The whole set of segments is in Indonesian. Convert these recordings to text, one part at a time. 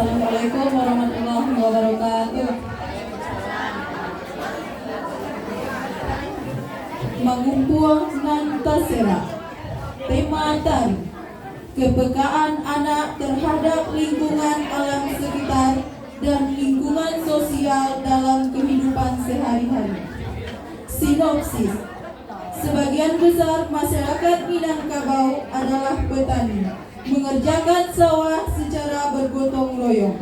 Assalamualaikum warahmatullahi wabarakatuh. Mengumpuang Nantasera. Tema tari: kepekaan anak terhadap lingkungan alam sekitar dan lingkungan sosial dalam kehidupan sehari-hari. Sinopsis: sebagian besar masyarakat Minangkabau adalah petani, mengerjakan sawah secara bergotong royong.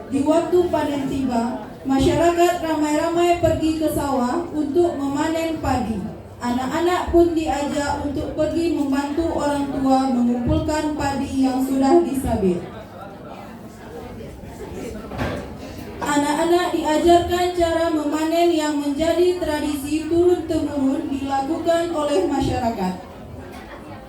Di waktu panen tiba, masyarakat ramai-ramai pergi ke sawah untuk memanen padi. Anak-anak pun diajak untuk pergi membantu orang tua mengumpulkan padi yang sudah disabit. Anak-anak diajarkan cara memanen yang menjadi tradisi turun-temurun dilakukan oleh masyarakat.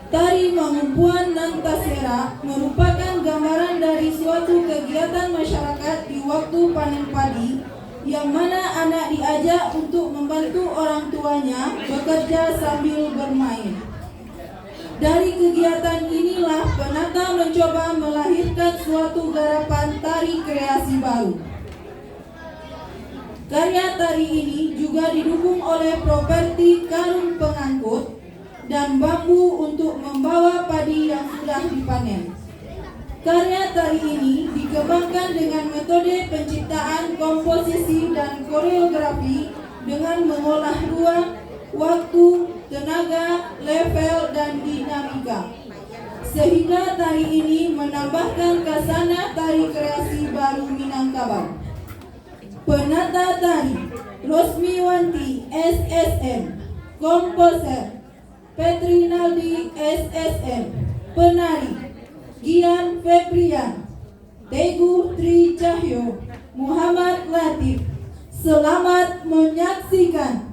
Tari Mangumpuan Nantasera merupakan gambaran dari suatu kegiatan masyarakat di waktu panen padi, yang mana anak diajak untuk membantu orang tuanya bekerja sambil bermain. Dari kegiatan inilah penata mencoba melahirkan suatu garapan tari kreasi baru. Karya tari ini juga didukung oleh properti karung pengangkut dan bambu untuk membawa padi yang sudah dipanen. Karya tari ini dikembangkan dengan metode penciptaan komposisi dan koreografi dengan mengolah ruang, waktu, tenaga, level, dan dinamika. Sehingga tari ini menambahkan khasana tari kreasi baru Minangkabau. Penata tari Rosmiwanti SSM, komposer Petrinaldi SSM, penari Gian Febrian, Teguh Tri Cahyo, Muhammad Latif. Selamat menyaksikan.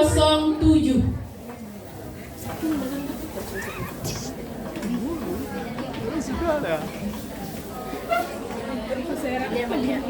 07. Dia melihat.